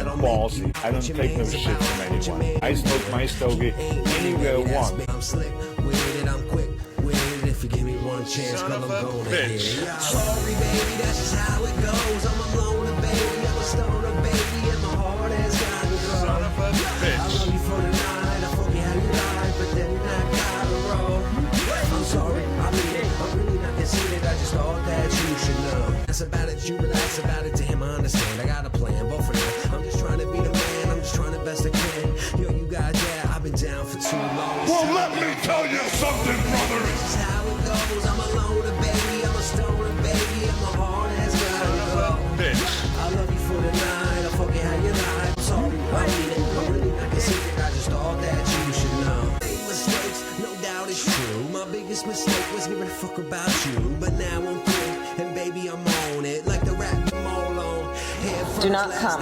I'm ballsy. I don't take no shit from anyone. I smoke my stogie anywhere I want. I'm slick with it, I'm quick with it. If you give me one chance, Son girl, of I'm a gonna bitch. hit it. Sorry, baby, that's just how it goes. I'm a loner, baby, I'm a stoner, baby, and my heart has got to go. Son of a I bitch. love you for the night, I fuck you how you like, but then I gotta roll. I'm sorry, I mean it, I'm really not conceited, I just thought that you should know. That's about it, you relax about it, to him I understand. I got a plan, but for now, I'm just trying to be the man, I'm just trying the best I can. Yo, you got that, I've been down for too long. Well, let me tell you something, brother. This is how it goes, I'm a loner, baby, I'm a stoner, baby, and my heart has gotta go. Bitch. I love you for the night, I fuck you how you like. I'm sorry, I mean it, I'm really not conceited, I just thought that you should know. Made mistakes, no doubt it's true. My biggest mistake was giving a fuck about you, but now I'm through, and baby I'm on it, like the rap you mold on. Do not come.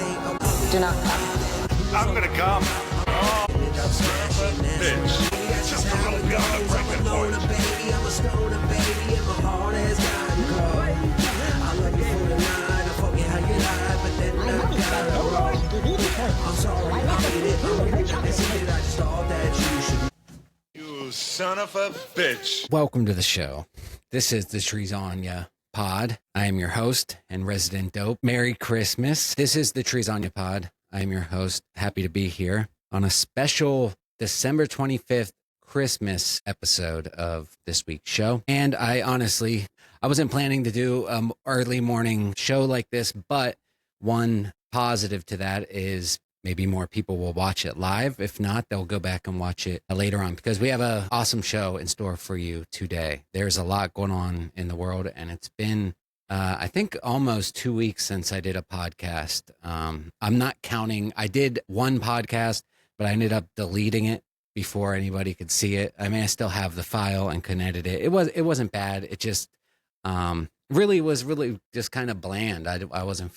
Do not come. I'm gonna come. Oh, bitch. Just a little beyond the breaking point. Baby, I'm a stoner, baby, and my heart has gotta go. I love you for the night, I fuck you how you like, but then I gotta roll. I'm sorry, I mean it, I'm really not conceited, I just thought that you should. You son of a bitch. Welcome to the show. This is the TreesOnYa Pod. I am your host and resident dope. Merry Christmas. This is the TreesOnYa Pod. I am your host. Happy to be here on a special December 25th Christmas episode of this week's show. And I wasn't planning to do an early morning show like this, but one positive to that is maybe more people will watch it live. If not, they'll go back and watch it later on because we have an awesome show in store for you today. There's a lot going on in the world, and it's been, I think, almost 2 weeks since I did a podcast. I'm not counting. I did one podcast, but I ended up deleting it before anybody could see it. I mean, I still have the file and can edit it. It wasn't bad. It just really was just kind of bland. I wasn't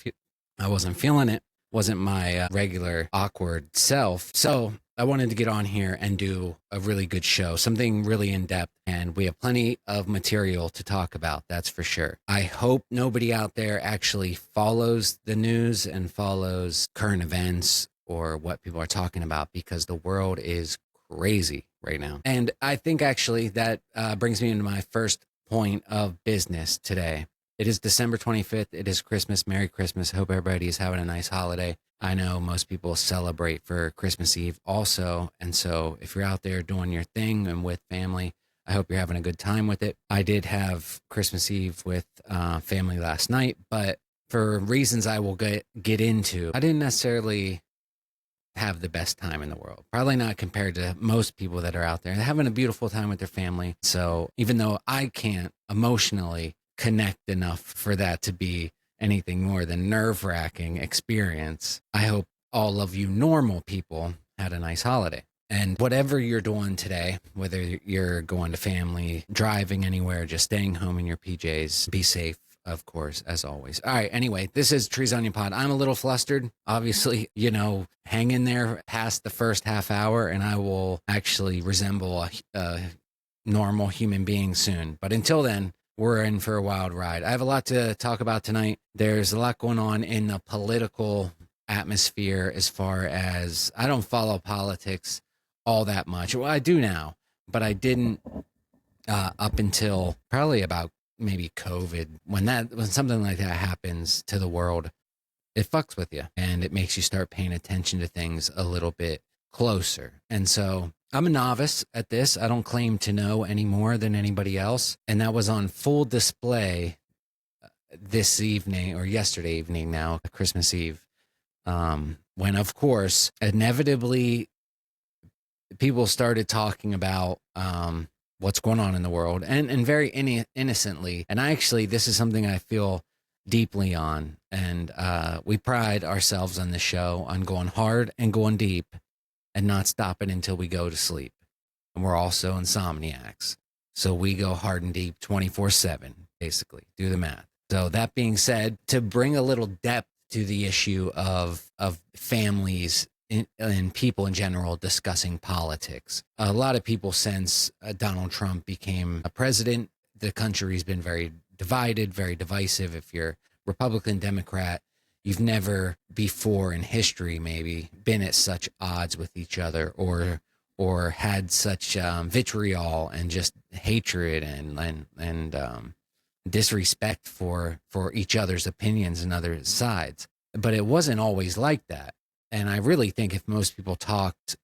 feeling it. Wasn't my regular awkward self. So I wanted to get on here and do a really good show, something really in depth. And we have plenty of material to talk about. That's for sure. I hope nobody out there actually follows the news and follows current events or what people are talking about, because the world is crazy right now. And I think actually that brings me into my first point of business today. It is December 25th. It is Christmas. Merry Christmas. Hope everybody is having a nice holiday. I know most people celebrate for Christmas Eve also. And so if you're out there doing your thing and with family, I hope you're having a good time with it. I did have Christmas Eve with family last night, but for reasons I will get into, I didn't necessarily have the best time in the world. Probably not compared to most people that are out there. They're having a beautiful time with their family. So even though I can't emotionally connect enough for that to be anything more than nerve-wracking experience, I hope all of you normal people had a nice holiday. And whatever you're doing today, whether you're going to family, driving anywhere, just staying home in your PJs, be safe, of course, as always. All right, anyway, this is TreesOnYa Pod. I'm a little flustered. Obviously, hang in there past the first half hour and I will actually resemble a normal human being soon. But until then, we're in for a wild ride. I have a lot to talk about tonight. There's a lot going on in the political atmosphere as far as I don't follow politics all that much. Well, I do now, but I didn't up until probably about maybe COVID. When something like that happens to the world, it fucks with you and it makes you start paying attention to things a little bit closer. And so I'm a novice at this. I don't claim to know any more than anybody else. And that was on full display this evening, or yesterday evening now, Christmas Eve, when, of course, inevitably people started talking about what's going on in the world and very innocently. And this is something I feel deeply on. And we pride ourselves on the show on going hard and going deep and not stopping until we go to sleep. And we're also insomniacs. So we go hard and deep 24/7, basically. Do the math. So that being said, to bring a little depth to the issue of families and people in general discussing politics. A lot of people, since Donald Trump became a president, the country's been very divided, very divisive. If you're Republican, Democrat, you've never before in history maybe been at such odds with each other, or had such vitriol and just hatred and disrespect for each other's opinions and other sides. But it wasn't always like that. And I really think if most people talked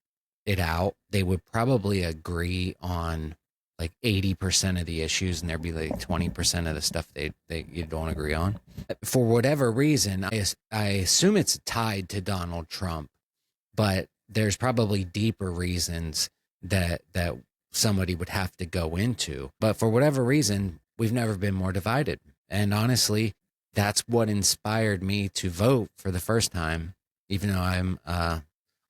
it out, they would probably agree on like 80% of the issues, and there'd be like 20% of the stuff they you don't agree on. For whatever reason, I assume it's tied to Donald Trump, but there's probably deeper reasons that somebody would have to go into. But for whatever reason, we've never been more divided. And honestly, that's what inspired me to vote for the first time, even though I'm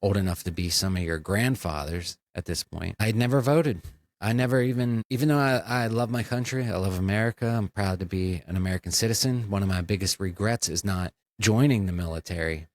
old enough to be some of your grandfathers at this point. I'd never voted. I never even though I love my country, I love America, I'm proud to be an American citizen. One of my biggest regrets is not joining the military.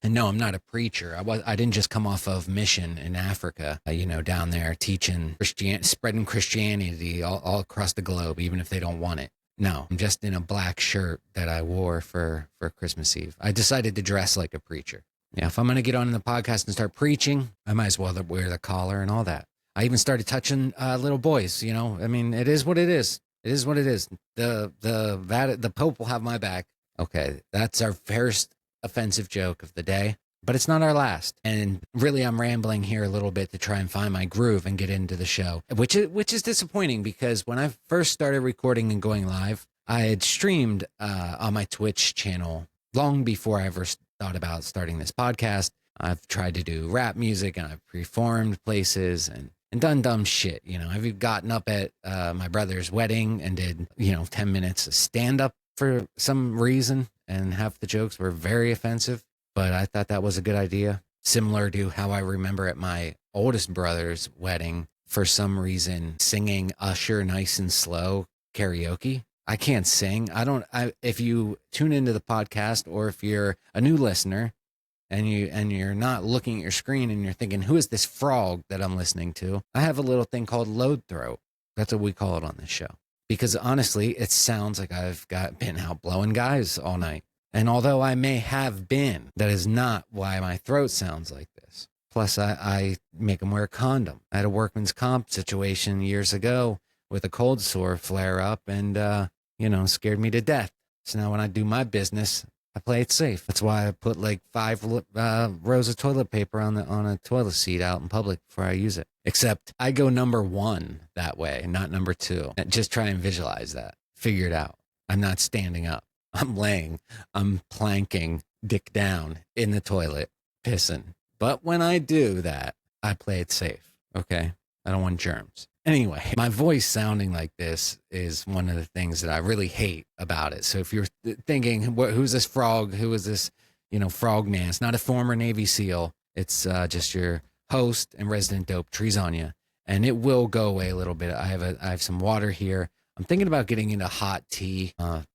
And no, I'm not a preacher. I didn't just come off of mission in Africa, down there teaching spreading Christianity all across the globe, even if they don't want it. No, I'm just in a black shirt that I wore for Christmas Eve. I decided to dress like a preacher. Yeah, if I'm going to get on the podcast and start preaching, I might as well wear the collar and all that. I even started touching little boys, I mean, it is what it is. It is what it is. The Pope will have my back. Okay, that's our first offensive joke of the day, but it's not our last. And really, I'm rambling here a little bit to try and find my groove and get into the show, which is disappointing, because when I first started recording and going live, I had streamed on my Twitch channel long before I ever thought about starting this podcast. I've tried to do rap music, and I've performed places and done dumb shit. I've gotten up at my brother's wedding and did 10 minutes of stand up for some reason, and half the jokes were very offensive, but I thought that was a good idea. Similar to how I remember at my oldest brother's wedding, for some reason, singing Usher Nice and Slow karaoke. I can't sing. If you tune into the podcast, or if you're a new listener and you're not looking at your screen and you're thinking, who is this frog that I'm listening to? I have a little thing called load throat. That's what we call it on this show. Because honestly, it sounds like I've been out blowing guys all night. And although I may have been, that is not why my throat sounds like this. Plus, I make them wear a condom. I had a workman's comp situation years ago with a cold sore flare up, and, scared me to death. So now when I do my business, I play it safe. That's why I put like 5 rows of toilet paper on a toilet seat out in public before I use it. Except I go number 1 that way, not number 2. Just try and visualize that. Figure it out. I'm not standing up. I'm laying. I'm planking, dick down in the toilet, pissing. But when I do that, I play it safe. Okay? I don't want germs. Anyway, my voice sounding like this is one of the things that I really hate about it. So if you're thinking, who's this frog? Who is this, frog man? It's not a former Navy SEAL. It's just your host and resident dope, TreesOnYa. And it will go away a little bit. I have some water here. I'm thinking about getting into hot tea, but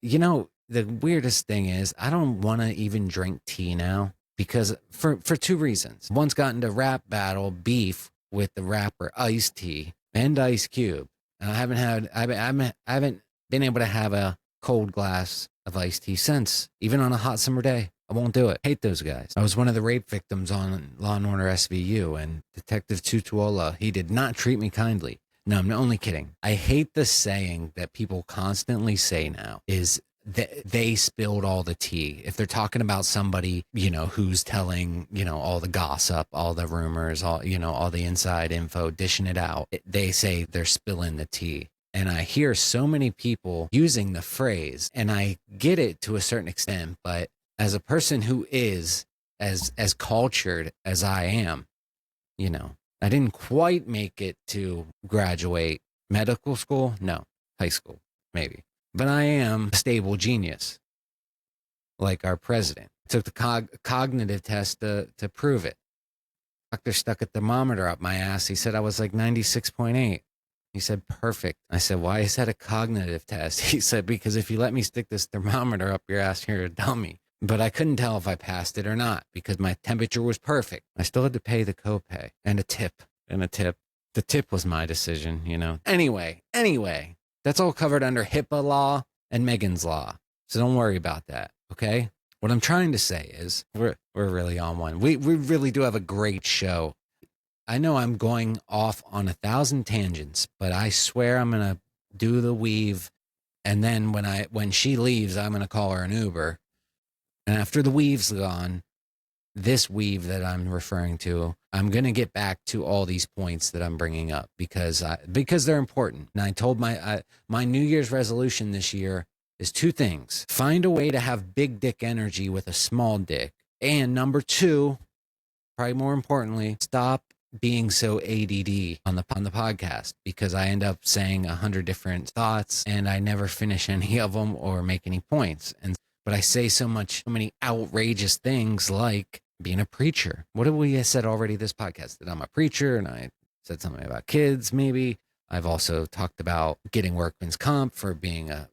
the weirdest thing is I don't want to even drink tea now, because for 2 reasons. One's gotten into rap battle beef with the rapper Ice-T and Ice Cube. And I haven't been able to have a cold glass of iced tea since, even on a hot summer day. I won't do it. Hate those guys. I was one of the rape victims on Law & Order SVU, and Detective Tutuola, he did not treat me kindly. No, I'm only kidding. I hate the saying that people constantly say now is that they spilled all the tea. If they're talking about somebody, who's telling, all the gossip, all the rumors, all the inside info, dishing it out, they say they're spilling the tea. And I hear so many people using the phrase, and I get it to a certain extent, but as a person who is as cultured as I am, I didn't quite make it to graduate medical school. No, high school, maybe. But I am a stable genius, like our president. Took the cognitive test to prove it. Doctor stuck a thermometer up my ass. He said I was like 96.8. He said, perfect. I said, why is that a cognitive test? He said, because if you let me stick this thermometer up your ass, you're a dummy. But I couldn't tell if I passed it or not, because my temperature was perfect. I still had to pay the copay and a tip. The tip was my decision, Anyway, that's all covered under HIPAA law and Megan's law. So don't worry about that. Okay. What I'm trying to say is we're really on one. We really do have a great show. I know I'm going off on 1,000 tangents, but I swear I'm going to do the weave. And then when she leaves, I'm going to call her an Uber. And after the weave's gone, this weave that I'm referring to, I'm going to get back to all these points that I'm bringing up because they're important. And I told my New Year's resolution this year is 2 things. Find a way to have big dick energy with a small dick. And number 2, probably more importantly, stop being so ADD on the podcast, because I end up saying 100 different thoughts and I never finish any of them or make any points. But I say so many outrageous things like being a preacher. What have we said already this podcast? That I'm a preacher, and I said something about kids, maybe. I've also talked about getting workman's comp for being a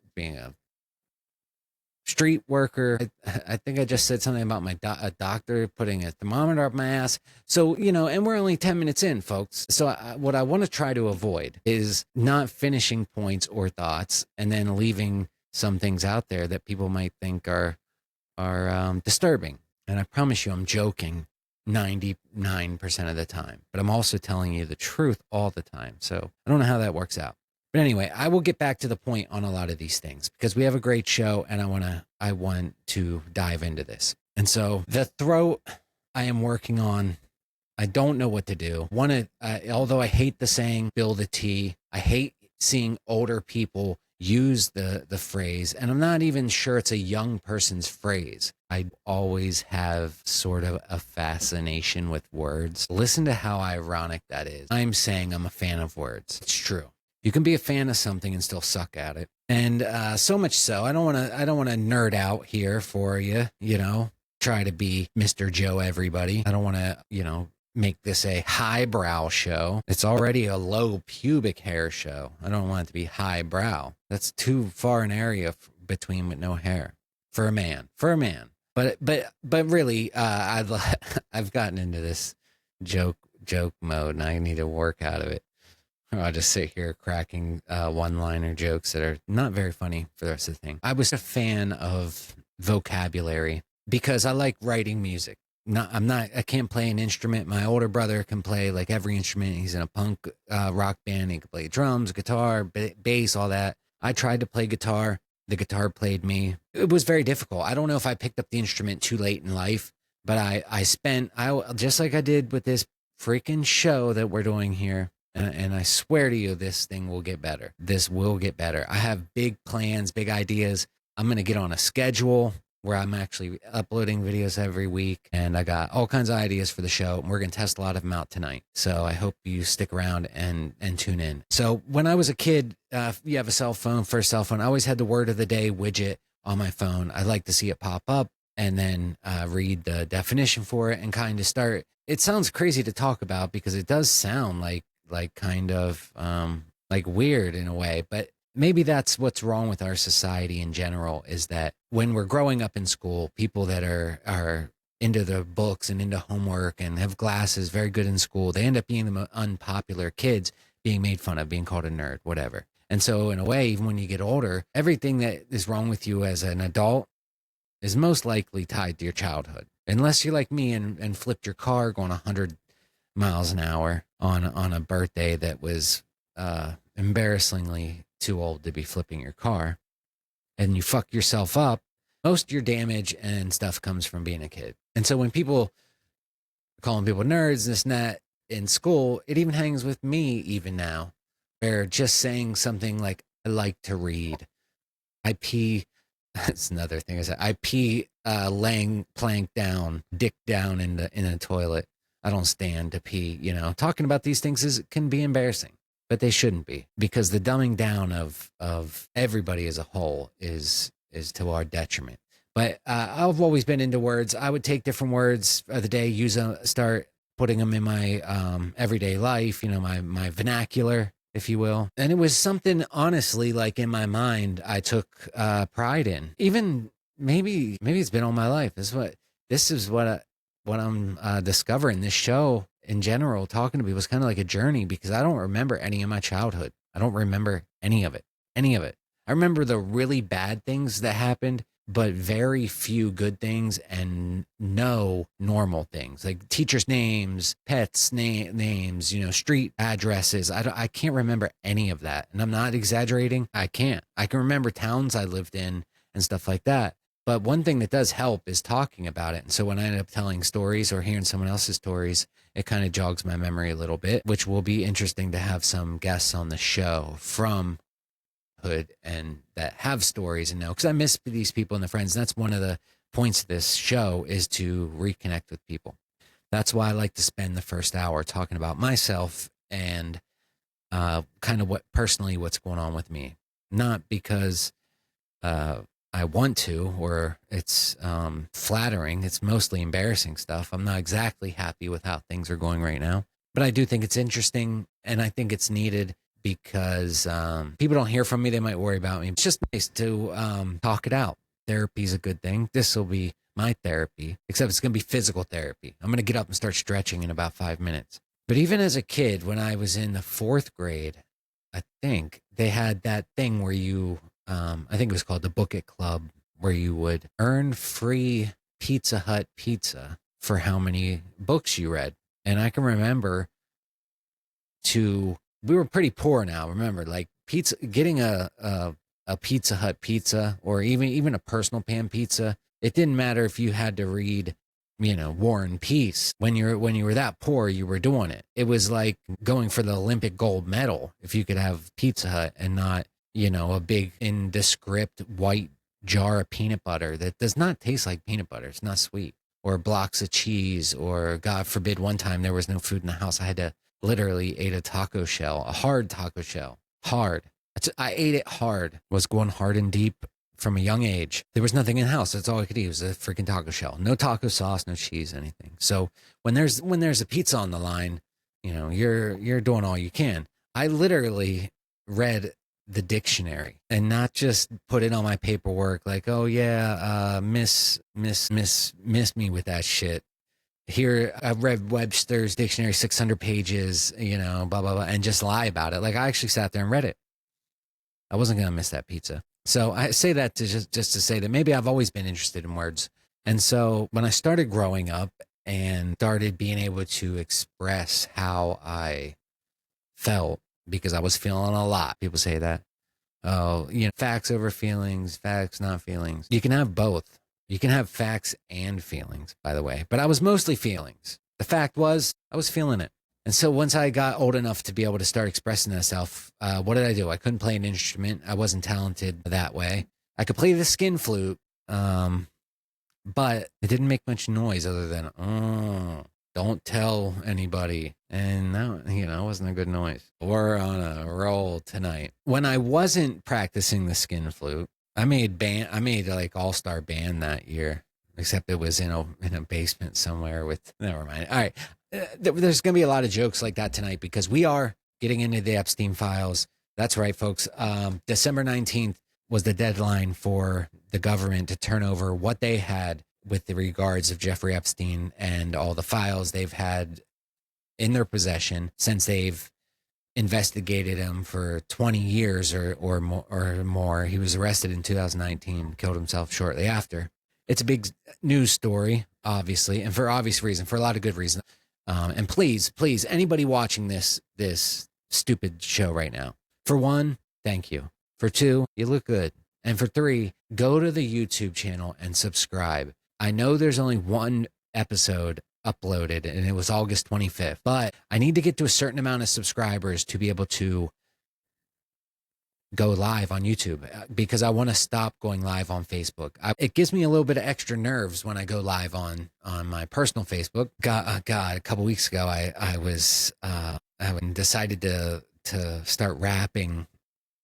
street worker. I think I just said something about a doctor putting a thermometer up my ass. So, and we're only 10 minutes in, folks. So what I want to try to avoid is not finishing points or thoughts and then leaving some things out there that people might think are disturbing. And I promise you, I'm joking 99% of the time, but I'm also telling you the truth all the time. So I don't know how that works out. But anyway, I will get back to the point on a lot of these things because we have a great show and I want to dive into this. And so the throat I am working on, I don't know what to do. Although I hate the saying, build a T, I hate seeing older people use the phrase, and I'm not even sure it's a young person's phrase. I always have sort of a fascination with words. Listen to how ironic that is. I'm saying I'm a fan of words. It's true. You can be a fan of something and still suck at it. And so much so, I don't want to nerd out here for you, try to be Mr. Joe everybody. I don't want to, make this a highbrow show. It's already a low pubic hair show. I don't want it to be highbrow. That's too far an area between with no hair for a man. But really, I've gotten into this joke mode, and I need to work out of it. Or I'll just sit here cracking one-liner jokes that are not very funny for the rest of the thing. I was a fan of vocabulary because I like writing music. I can't play an instrument. My older brother can play like every instrument. He's in a punk rock band. He can play drums, guitar, bass, all that. I tried to play guitar. The guitar played me. It was very difficult. I don't know if I picked up the instrument too late in life, but I just like I did with this freaking show that we're doing here. And I swear to you, this thing will get better. This will get better. I have big plans, big ideas. I'm going to get on a schedule where I'm actually uploading videos every week, and I got all kinds of ideas for the show, and we're going to test a lot of them out tonight. So I hope you stick around and tune in. So when I was a kid, you have a cell phone, first cell phone, I always had the word of the day widget on my phone. I like to see it pop up and then read the definition for it and kind of start. It sounds crazy to talk about because it does sound like kind of like weird in a way, but maybe that's what's wrong with our society in general, is that when we're growing up in school, people that are into the books and into homework and have glasses, very good in school, they end up being the unpopular kids, being made fun of, being called a nerd, whatever. And so in a way, even when you get older, everything that is wrong with you as an adult is most likely tied to your childhood. Unless you're like me and flipped your car going 100 miles an hour on a birthday that was embarrassingly too old to be flipping your car, and you fuck yourself up, most of your damage and stuff comes from being a kid. And so when people calling people nerds, this and that in school, it even hangs with me even now, where just saying something like, I like to read. I pee, that's another thing I said, I pee laying plank down, dick down in a toilet. I don't stand to pee, talking about these things can be embarrassing. But they shouldn't be, because the dumbing down of everybody as a whole is to our detriment. But I've always been into words. I would take different words of the day, use them, start putting them in my everyday life, my vernacular, if you will. And it was something, honestly, like in my mind, I took pride in. Even maybe it's been all my life. This is what I'm discovering. This show in general, talking to me was kind of like a journey, because I don't remember any of my childhood. I don't remember any of it. I remember the really bad things that happened, but very few good things and no normal things, like teachers' names, pets' names, street addresses. I can't remember any of that. And I'm not exaggerating. I can't. I can remember towns I lived in and stuff like that. But one thing that does help is talking about it. And so when I end up telling stories or hearing someone else's stories, it kind of jogs my memory a little bit, which will be interesting to have some guests on the show from hood and that have stories and know, because I miss these people and the friends. And that's one of the points of this show, is to reconnect with people. That's why I like to spend the first hour talking about myself and kind of what's going on with me. Not because I want to, or it's flattering. It's mostly embarrassing stuff. I'm not exactly happy with how things are going right now, but I do think it's interesting, and I think it's needed, because people don't hear from me. They might worry about me. It's just nice to talk it out. Therapy is a good thing. This will be my therapy, except it's going to be physical therapy. I'm going to get up and start stretching in about 5 minutes. But even as a kid, when I was in the 4th grade, I think they had that thing where you, I think it was called the Book It Club, where you would earn free Pizza Hut pizza for how many books you read. And I can remember we were pretty poor now. Remember, like pizza, getting a Pizza Hut pizza, or even a personal pan pizza. It didn't matter if you had to read, War and Peace. When you were that poor, you were doing it. It was like going for the Olympic gold medal if you could have Pizza Hut and not, a big indescript white jar of peanut butter that does not taste like peanut butter. It's not sweet. Or blocks of cheese, or God forbid, one time there was no food in the house. I had to literally ate a taco shell, a hard taco shell. Hard. I ate it hard. Was going hard and deep from a young age. There was nothing in the house. That's all I could eat was a freaking taco shell. No taco sauce, no cheese, anything. So when there's a pizza on the line, you're doing all you can. I literally read the dictionary and not just put it on my paperwork like, oh yeah, miss me with that shit. Here, I've read Webster's dictionary, 600 pages, blah, blah, blah, and just lie about it. Like, I actually sat there and read it. I wasn't going to miss that pizza. So I say that to just to say that maybe I've always been interested in words. And so when I started growing up and started being able to express how I felt, because I was feeling a lot. People say that, facts over feelings, facts, not feelings. You can have both. You can have facts and feelings, by the way, but I was mostly feelings. The fact was I was feeling it. And so once I got old enough to be able to start expressing myself, what did I do? I couldn't play an instrument. I wasn't talented that way. I could play the skin flute, but it didn't make much noise other than, don't tell anybody. And that, wasn't a good noise. We're on a roll tonight. When I wasn't practicing the skin flute, I made like all-star band that year, except it was in a basement somewhere with, never mind. All right. There's going to be a lot of jokes like that tonight because we are getting into the Epstein files. That's right, folks. December 19th was the deadline for the government to turn over what they had with the regards of Jeffrey Epstein and all the files they've had in their possession since they've investigated him for 20 years or more. He was arrested in 2019, killed himself shortly after. It's a big news story, obviously, and for obvious reason, for a lot of good reason. And please, anybody watching this stupid show right now, for one, thank you. For two, you look good. And for three, go to the YouTube channel and subscribe. I know there's only one episode uploaded and it was August 25th, but I need to get to a certain amount of subscribers to be able to go live on YouTube because I want to stop going live on Facebook. It gives me a little bit of extra nerves when I go live on my personal Facebook. God, a couple weeks ago, I decided to start rapping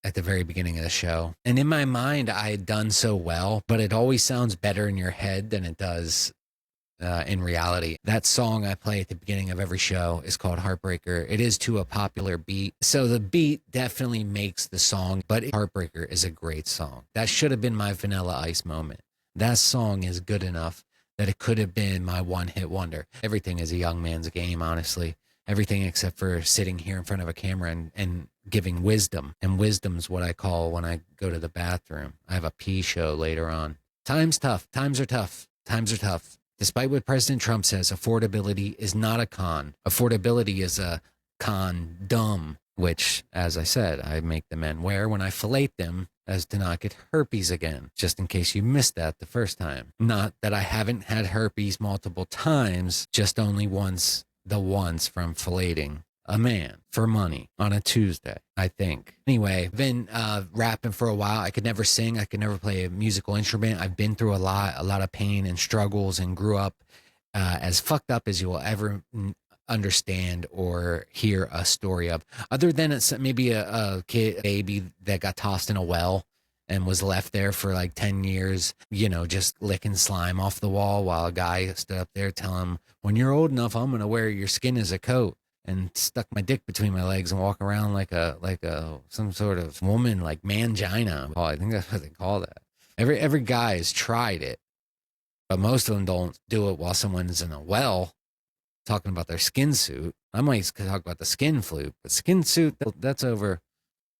at the very beginning of the show. And in my mind, I had done so well, but it always sounds better in your head than it does in reality. That song I play at the beginning of every show is called Heartbreaker. It is to a popular beat. So the beat definitely makes the song, but Heartbreaker is a great song. That should have been my Vanilla Ice moment. That song is good enough that it could have been my one-hit wonder. Everything is a young man's game, honestly. everything except for sitting here in front of a camera and giving wisdom. And wisdom's what I call when I go to the bathroom. I have a pee show later on. Time's tough. Times are tough. Times are tough. Despite what President Trump says, affordability is not a con. Affordability is a condom, which, as I said, I make the men wear when I fillet them as to not get herpes again, just in case you missed that the first time. Not that I haven't had herpes multiple times, just only once from filleting a man for money on a Tuesday, I think. Anyway, been rapping for a while. I could never sing. I could never play a musical instrument. I've been through a lot of pain and struggles, and grew up as fucked up as you will ever understand or hear a story of, other than it's maybe a baby that got tossed in a well and was left there for like 10 years, just licking slime off the wall while a guy stood up there telling him, when you're old enough, I'm going to wear your skin as a coat, and stuck my dick between my legs and walk around like some sort of woman, like mangina. Oh, I think that's what they call that. Every guy has tried it, but most of them don't do it while someone's in a well talking about their skin suit. I might talk about the skin flute, but skin suit, that's over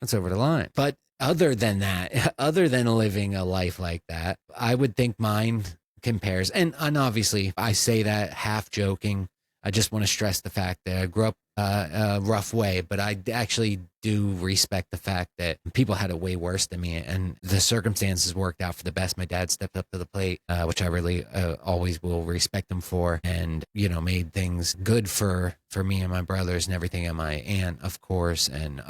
the line. But other than that, other than living a life like that, I would think mine compares. And obviously I say that half joking. I just want to stress the fact that I grew up a rough way, but I actually do respect the fact that people had it way worse than me, and the circumstances worked out for the best. My dad stepped up to the plate, which I really always will respect him for, and made things good for me and my brothers and everything, and my aunt, of course, and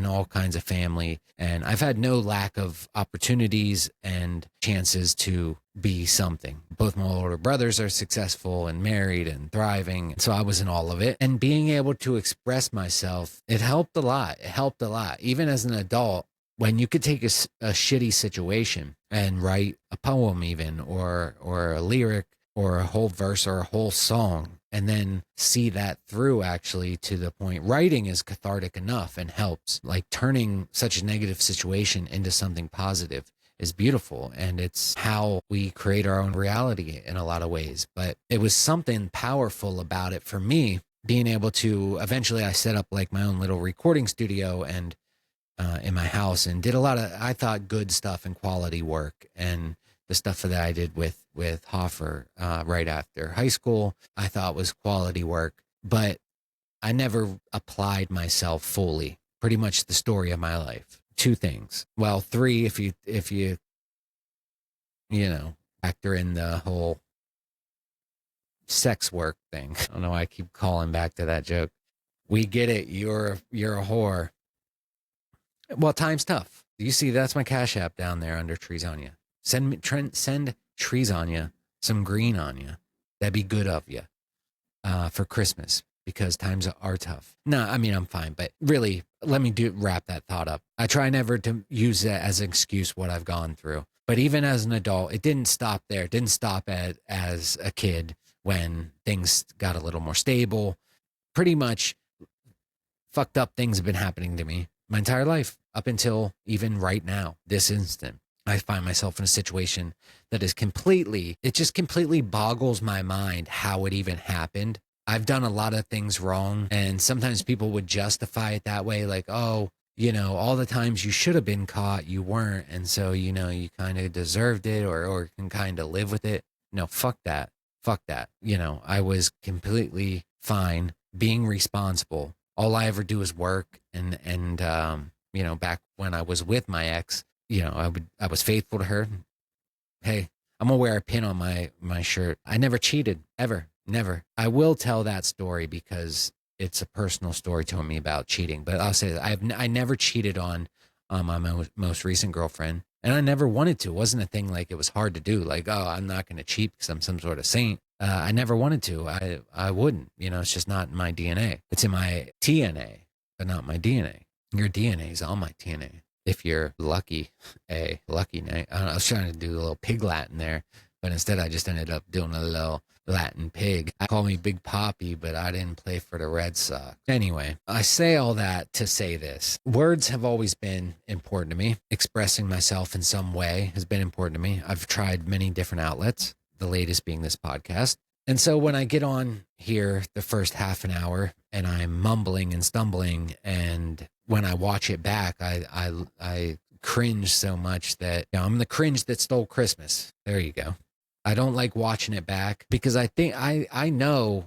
all kinds of family. And I've had no lack of opportunities and chances to be something. Both my older brothers are successful and married and thriving, so I was in all of it. And being able to express myself, it helped a lot. It helped a lot. Even as an adult, when you could take a shitty situation and write a poem even, or a lyric, or a whole verse, or a whole song, and then see that through actually to the point. Writing is cathartic enough and helps. Like turning such a negative situation into something positive is beautiful, and it's how we create our own reality in a lot of ways. But it was something powerful about it for me, being able to, eventually I set up like my own little recording studio and in my house, and did a lot of, I thought, good stuff and quality work. And the stuff that I did with Hoffer right after high school, I thought was quality work, but I never applied myself fully. Pretty much the story of my life. 2 things. Well, 3 if you factor in the whole sex work thing. I don't know why I keep calling back to that joke. We get it. You're a whore. Well, time's tough. You see, that's my Cash App down there under TreesOnYa. Send TreesOnYa some green on you. That'd be good of you for Christmas, because times are tough. No, I mean, I'm fine, but really, let me wrap that thought up. I try never to use that as an excuse what I've gone through. But even as an adult, it didn't stop there. It didn't stop as a kid when things got a little more stable. Pretty much fucked up things have been happening to me my entire life, up until even right now, this instant. I find myself in a situation that is it just completely boggles my mind how it even happened. I've done a lot of things wrong, and sometimes people would justify it that way, like, oh, all the times you should have been caught, you weren't, and so, you kind of deserved it, or can kind of live with it. No, fuck that. I was completely fine being responsible. All I ever do is work, and back when I was with my ex, I was faithful to her. Hey, I'm gonna wear a pin on my shirt. I never cheated, ever, never. I will tell that story because it's a personal story to me about cheating. But I'll say that I never cheated on my most recent girlfriend, and I never wanted to. It wasn't a thing like it was hard to do. Like, oh, I'm not gonna cheat because I'm some sort of saint. I never wanted to. I wouldn't. It's just not in my DNA. It's in my TNA, but not my DNA. Your DNA is all my TNA. If you're lucky, lucky night. I don't know, I was trying to do a little pig Latin there, but instead I just ended up doing a little Latin pig. I call me Big Poppy, but I didn't play for the Red Sox. Anyway, I say all that to say this. Words have always been important to me. Expressing myself in some way has been important to me. I've tried many different outlets, the latest being this podcast. And so when I get on here the first half an hour and I'm mumbling and stumbling, and when I watch it back, I cringe so much that, you know, I'm the cringe that stole Christmas. There you go. I don't like watching it back because I think I know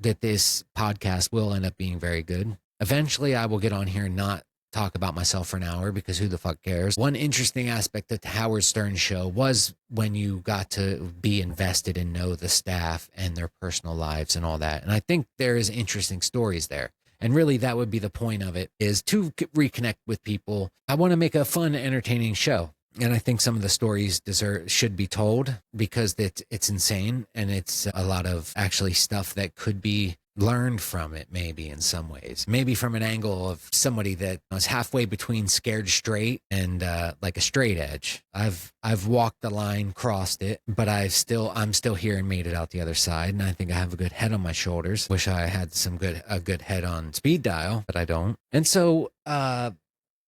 that this podcast will end up being very good. Eventually I will get on here and not talk about myself for an hour, because who the fuck cares? One interesting aspect of the Howard Stern show was when you got to be invested and know the staff and their personal lives and all that. And I think there is interesting stories there. And really that would be the point of it, is to reconnect with people. I want to make a fun, entertaining show. And I think some of the stories should be told, because it's insane. And it's a lot of actually stuff that could be learned from it, maybe in some ways, maybe from an angle of somebody that was halfway between scared straight and like a straight edge. I've walked the line, crossed it, but I'm still here and made it out the other side. And I think I have a good head on my shoulders. Wish I had a good head on speed dial, but I don't. And so,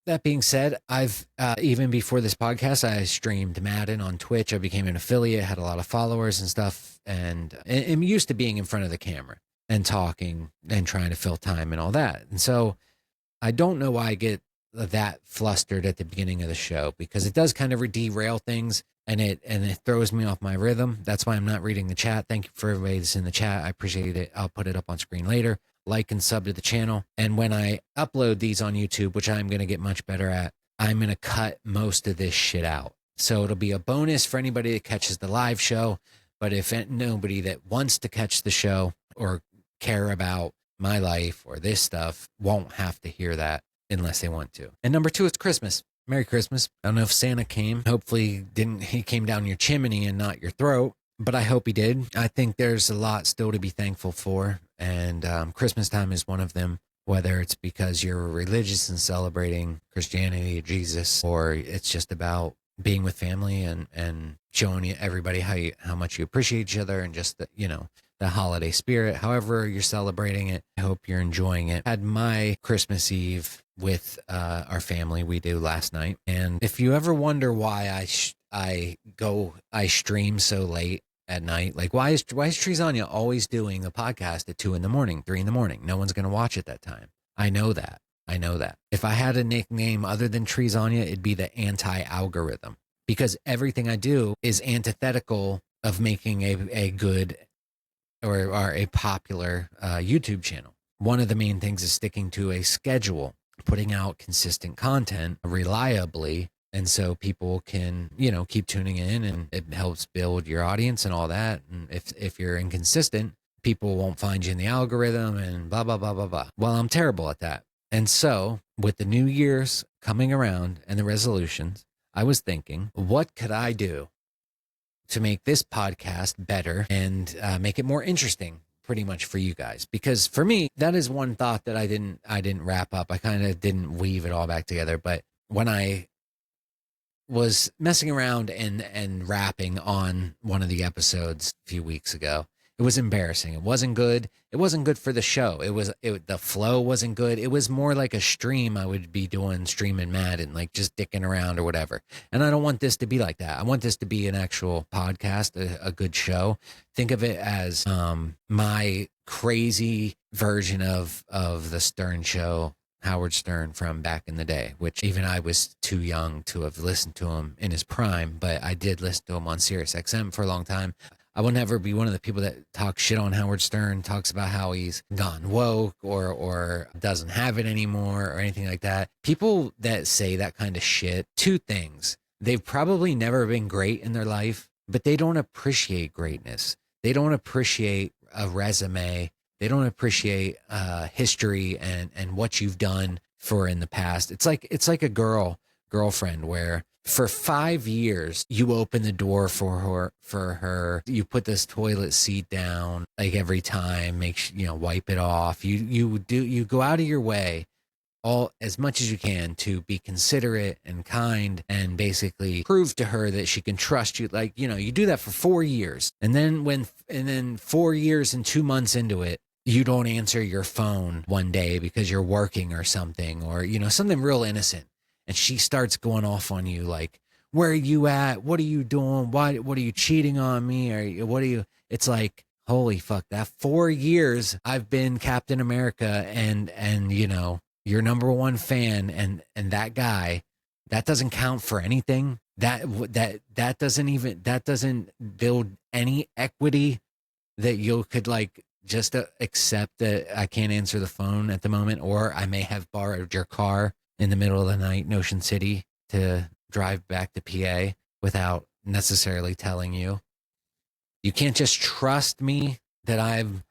that being said, I've, even before this podcast, I streamed Madden on Twitch. I became an affiliate, had a lot of followers and stuff. And I'm used to being in front of the camera and talking and trying to fill time and all that. And so I don't know why I get that flustered at the beginning of the show, because it does kind of derail things, and it throws me off my rhythm. That's why I'm not reading the chat. Thank you for everybody that's in the chat. I appreciate it. I'll put it up on screen later. Like and sub to the channel. And when I upload these on YouTube, which I'm going to get much better at, I'm going to cut most of this shit out. So it'll be a bonus for anybody that catches the live show. But if nobody that wants to catch the show or care about my life or this stuff won't have to hear that unless they want to. And number 2, it's Christmas. Merry Christmas. I don't know if Santa came. Hopefully he came down your chimney and not your throat, but I hope he did. I think there's a lot still to be thankful for. And Christmas time is one of them, whether it's because you're religious and celebrating Christianity, Jesus, or it's just about being with family and showing everybody how much you appreciate each other, and just the holiday spirit. However you're celebrating it, I hope you're enjoying it. I had my Christmas Eve with our family. We do last night. And if you ever wonder why I stream so late at night, like why is TreesOnYa always doing a podcast at 2 a.m, 3 a.m? No one's going to watch at that time. I know that. If I had a nickname other than TreesOnYa, it'd be the anti-algorithm, because everything I do is antithetical of making a good or a popular YouTube channel. One of the main things is sticking to a schedule, putting out consistent content reliably. And so people can, keep tuning in, and it helps build your audience and all that. And if you're inconsistent, people won't find you in the algorithm and blah, blah, blah, blah, blah. Well, I'm terrible at that. And so with the New Year's coming around and the resolutions, I was thinking, what could I do to make this podcast better and make it more interesting, pretty much for you guys? Because for me, that is one thought that I didn't wrap up. I kind of didn't weave it all back together. But when I was messing around and rapping on one of the episodes a few weeks ago, it was embarrassing. It wasn't good. It wasn't good for the show. The flow wasn't good. It was more like a stream I would be doing, streaming Madden, like just dicking around or whatever. And I don't want this to be like that. I want this to be an actual podcast, a good show. Think of it as my crazy version of the Stern show, Howard Stern from back in the day, which even I was too young to have listened to him in his prime, but I did listen to him on Sirius XM for a long time. I will never be one of the people that talk shit on Howard Stern, talks about how he's gone woke or doesn't have it anymore or anything like that. People that say that kind of shit, 2 things. They've probably never been great in their life, but they don't appreciate greatness. They don't appreciate a resume. They don't appreciate history and what you've done for in the past. It's like a girlfriend where for 5 years you open the door for her. You put this toilet seat down like every time, wipe it off. You go out of your way all as much as you can to be considerate and kind and basically prove to her that she can trust you. Like, you do that for 4 years. And then 4 years and 2 months into it, you don't answer your phone one day because you're working or something, or, something real innocent. And she starts going off on you like, where are you at? What are you doing? What are you cheating on me? Or what are you? It's like, holy fuck, that 4 years I've been Captain America and you know, your number one fan and that guy, that doesn't count for anything. That doesn't build any equity that you could like just accept that I can't answer the phone at the moment, or I may have borrowed your car in the middle of the night in Ocean City to drive back to PA without necessarily telling you. You can't just trust me that I'm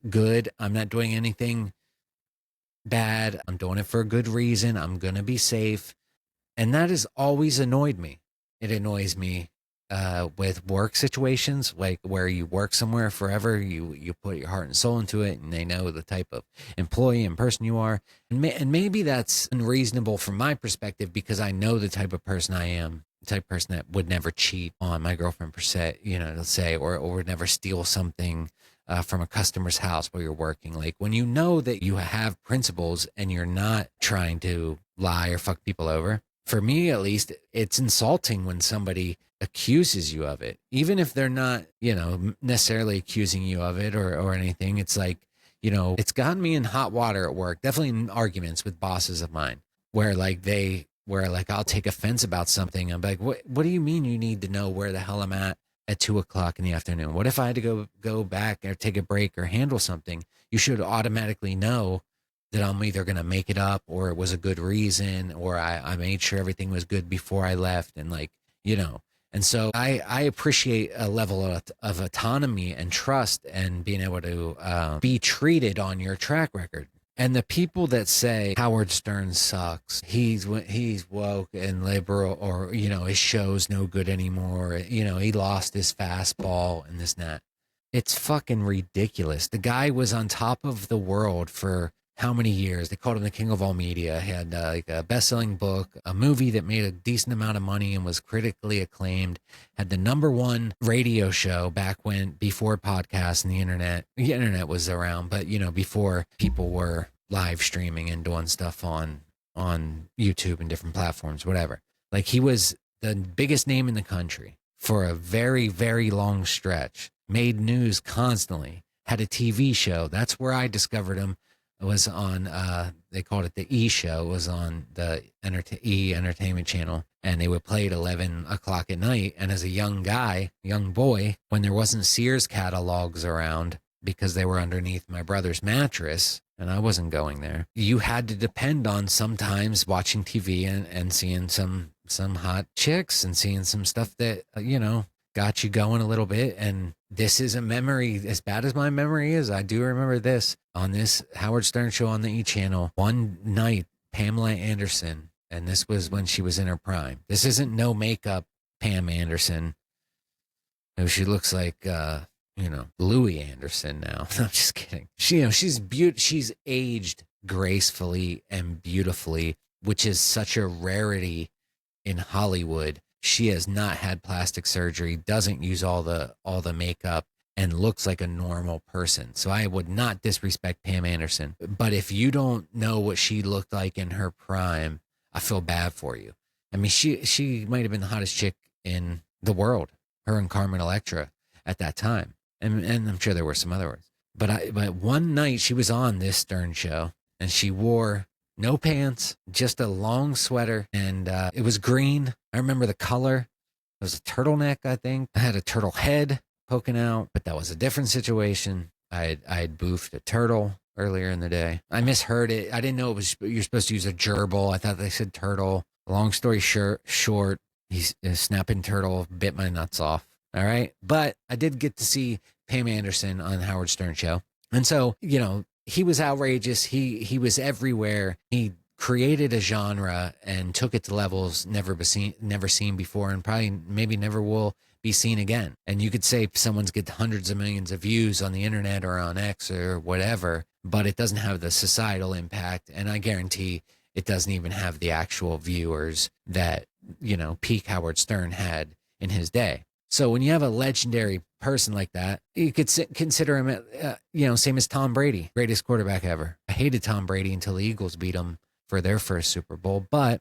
good. I'm not doing anything bad. I'm doing it for a good reason. I'm going to be safe. And that has always annoyed me. It annoys me with work situations, like where you work somewhere forever, you put your heart and soul into it, and they know the type of employee and person you are. And maybe that's unreasonable from my perspective because I know the type of person I am, the type of person that would never cheat on my girlfriend per se, you know, let's say, or would never steal something from a customer's house while you're working. Like when you know that you have principles and you're not trying to lie or fuck people over. For me, at least, it's insulting when somebody accuses you of it, even if they're not, you know, necessarily accusing you of it or anything. It's like, you know, it's gotten me in hot water at work, definitely in arguments with bosses of mine, where I'll take offense about something. I'm like, what do you mean you need to know where the hell I'm at 2:00 in the afternoon? What if I had to go back or take a break or handle something? You should automatically know that I'm either going to make it up or it was a good reason, or I made sure everything was good before I left. And like, you know, and so I appreciate a level of autonomy and trust and being able to be treated on your track record. And the people that say Howard Stern sucks, he's woke and liberal, or, you know, his show's no good anymore, you know, he lost his fastball and this and that. It's fucking ridiculous. The guy was on top of the world for how many years? They called him the king of all media. He had like a best-selling book, a movie that made a decent amount of money and was critically acclaimed, had the #1 radio show back when, before podcasts and the internet. The internet was around, but, you know, before people were live streaming and doing stuff on YouTube and different platforms, whatever. Like, he was the biggest name in the country for a very, very long stretch, made news constantly, had a TV show. That's where I discovered him. It was on, they called it the E Show. It was on the E Entertainment Channel, and they would play at 11 o'clock at night. And as a young boy, when there wasn't Sears catalogs around because they were underneath my brother's mattress and I wasn't going there, you had to depend on sometimes watching TV and seeing some hot chicks and seeing some stuff that, you know, got you going a little bit. And this is a memory, as bad as my memory is, I do remember this on this Howard Stern show on the E Channel. One night, Pamela Anderson, and this was when she was in her prime. This isn't no makeup Pam Anderson. No, she looks like, you know, Louis Anderson now. I'm just kidding. She's aged gracefully and beautifully, which is such a rarity in Hollywood. She has not had plastic surgery, doesn't use all the makeup, and looks like a normal person. So I would not disrespect Pam Anderson. But if you don't know what she looked like in her prime, I feel bad for you. I mean, she might have been the hottest chick in the world, her and Carmen Electra at that time. And I'm sure there were some other ones. But one night she was on this Stern show, and she wore no pants, just a long sweater, and it was green. I remember the color. It was a turtleneck, I think. I had a turtle head poking out, but that was a different situation. I had boofed a turtle earlier in the day. I misheard it. I didn't know you're supposed to use a gerbil. I thought they said turtle. Long story short, he's a snapping turtle bit my nuts off. All right. But I did get to see Pam Anderson on Howard Stern show. And so, you know, he was outrageous. He was everywhere. He created a genre and took it to levels never seen before, and probably maybe never will be seen again. And you could say someone's get hundreds of millions of views on the internet or on X or whatever, but it doesn't have the societal impact. And I guarantee it doesn't even have the actual viewers that, you know, peak Howard Stern had in his day. So when you have a legendary person like that, you could consider him, you know, same as Tom Brady, greatest quarterback ever. I hated Tom Brady until the Eagles beat him for their first Super Bowl. But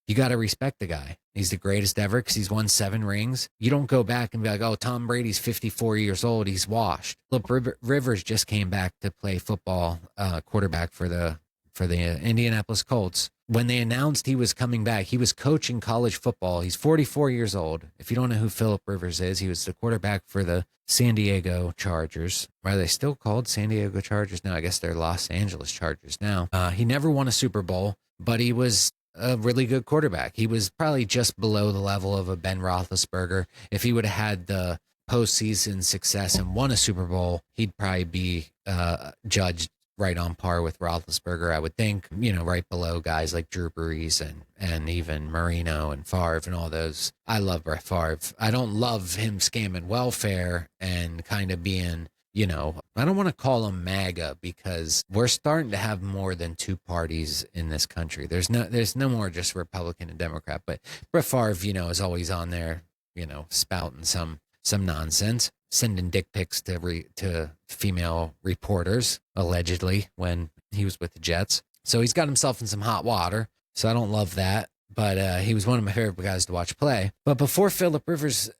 You got to respect the guy. He's the greatest ever because he's won 7 rings. You don't go back and be like, oh, Tom Brady's 54 years old. He's washed. Look, Rivers just came back to play football, quarterback for the Indianapolis Colts. When they announced he was coming back, he was coaching college football. He's 44 years old. If you don't know who Phillip Rivers is, he was the quarterback for the San Diego Chargers. Are they still called San Diego Chargers? No, I guess they're Los Angeles Chargers now. He never won a Super Bowl, but he was a really good quarterback. He was probably just below the level of a Ben Roethlisberger. If he would have had the postseason success and won a Super Bowl, he'd probably be judged right on par with Roethlisberger, I would think, right below guys like Drew Brees and even Marino and Favre and all those. I love Brett Favre. I don't love him scamming welfare and kind of being, I don't want to call him MAGA because we're starting to have more than 2 parties in this country. There's no more just Republican and Democrat, but Brett Favre, is always on there, spouting some nonsense, sending dick pics to female reporters, allegedly, when he was with the Jets. So he's got himself in some hot water. So I don't love that. But he was one of my favorite guys to watch play. But before Phillip Rivers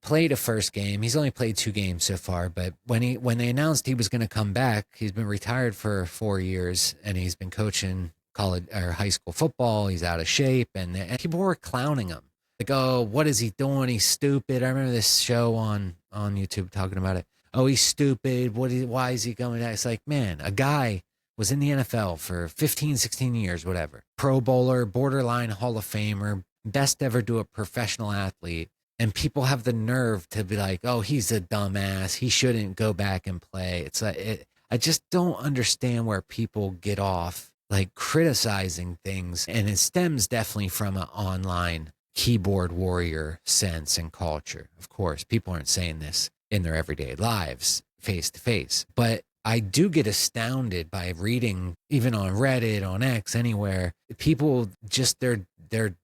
played a first game, he's only played 2 games so far. But when they announced he was going to come back, he's been retired for 4 years, and he's been coaching college or high school football. He's out of shape, and people were clowning him. Like, oh, what is he doing? He's stupid. I remember this show on YouTube talking about it. Oh, he's stupid. Why is he going out? It's like, man, a guy was in the NFL for 15, 16 years, whatever. Pro bowler, borderline Hall of Famer, best ever to a professional athlete. And people have the nerve to be like, oh, he's a dumbass. He shouldn't go back and play. It's like, I just don't understand where people get off like criticizing things. And it stems definitely from an online keyboard warrior sense and culture. Of course, people aren't saying this in their everyday lives face to face, but I do get astounded by reading, even on Reddit, on X, anywhere, people just their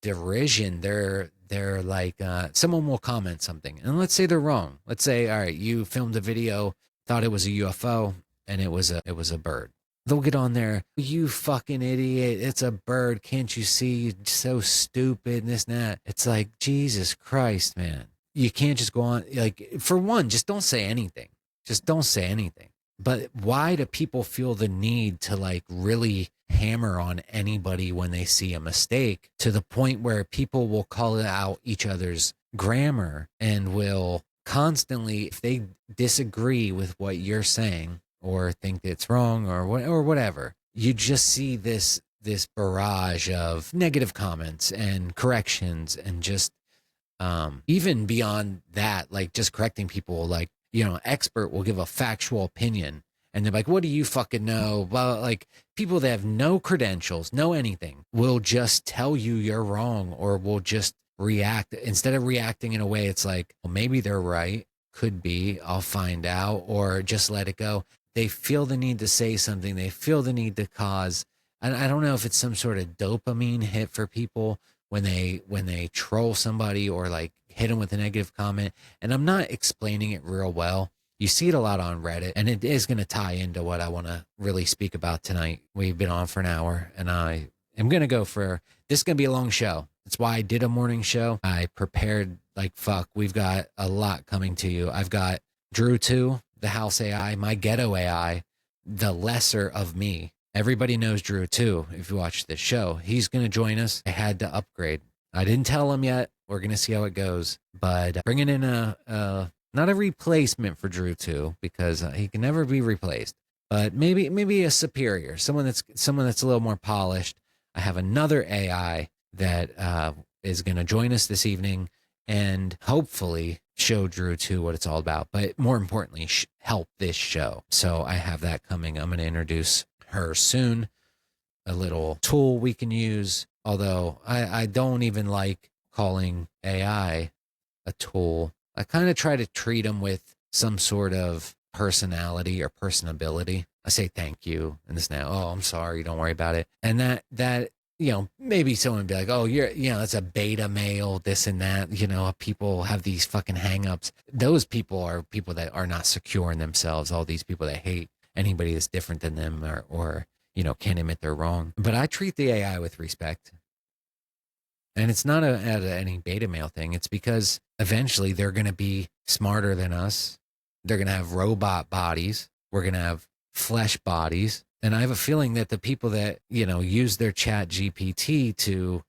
derision, they're like, someone will comment something and let's say they're wrong. Let's say, all right, you filmed a video, thought it was a UFO and it was a bird. They'll get on there, you fucking idiot, it's a bird, can't you see, you're so stupid, and this and that. It's like, Jesus Christ, man. You can't just go on, like, for one, just don't say anything. Just don't say anything. But why do people feel the need to, like, really hammer on anybody when they see a mistake to the point where people will call out each other's grammar and will constantly, if they disagree with what you're saying, or think it's wrong or whatever, you just see this barrage of negative comments and corrections and just even beyond that, like just correcting people, like, expert will give a factual opinion and they're like, what do you fucking know? Well, like people that have no credentials, no anything, will just tell you you're wrong or will just react. Instead of reacting in a way, it's like, well, maybe they're right. Could be, I'll find out, or just let it go. They feel the need to say something. They feel the need to cause. And I don't know if it's some sort of dopamine hit for people when they troll somebody or like hit them with a negative comment. And I'm not explaining it real well. You see it a lot on Reddit, and it is going to tie into what I want to really speak about tonight. We've been on for an hour, and I am going to go for this. Is going to be a long show. That's why I did a morning show. I prepared like fuck. We've got a lot coming to you. I've got Drew 2. The house AI, my ghetto AI, the lesser of me. Everybody knows Drew too. If you watch this show, he's going to join us. I had to upgrade. I didn't tell him yet. We're going to see how it goes, but bringing in not a replacement for Drew 2 because he can never be replaced, but maybe a superior, someone that's a little more polished. I have another AI that is going to join us this evening and hopefully show Drew 2 what it's all about, but more importantly, help this show. So I have that coming. I'm going to introduce her soon, a little tool we can use, although I don't even like calling AI a tool. I kind of try to treat them with some sort of personality or personability. I say thank you and this now. Oh, I'm sorry. Don't worry about it. And that maybe someone would be like, oh, that's a beta male, this and that. People have these fucking hangups. Those people are people that are not secure in themselves. All these people that hate anybody that's different than them or can't admit they're wrong. But I treat the AI with respect. And it's not any beta male thing. It's because eventually they're going to be smarter than us. They're going to have robot bodies. We're going to have flesh bodies. And I have a feeling that the people that, use their chat GPT to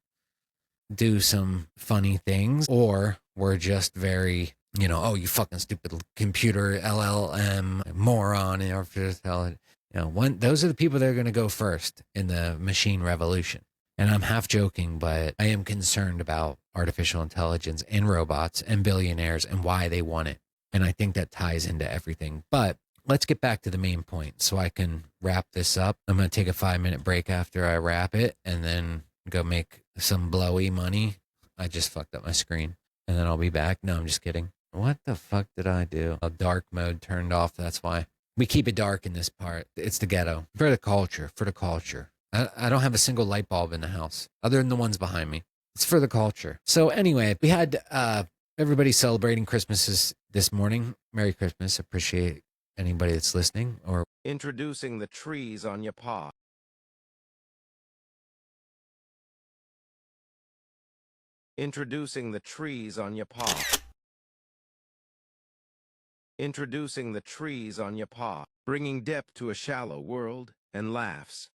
do some funny things, or were just very, oh, you fucking stupid computer LLM moron, those are the people that are going to go first in the machine revolution. And I'm half joking, but I am concerned about artificial intelligence and robots and billionaires and why they want it. And I think that ties into everything. But let's get back to the main point so I can wrap this up. I'm going to take a 5-minute break after I wrap it and then go make some blowy money. I just fucked up my screen. And then I'll be back. No, I'm just kidding. What the fuck did I do? A dark mode turned off. That's why. We keep it dark in this part. It's the ghetto. For the culture. I don't have a single light bulb in the house other than the ones behind me. It's for the culture. So anyway, we had everybody celebrating Christmas this morning. Merry Christmas. Appreciate anybody that's listening. Or Introducing the TreesOnYa Pod. Introducing the TreesOnYa Pod. Introducing the TreesOnYa Pod. Bringing depth to a shallow world and laughs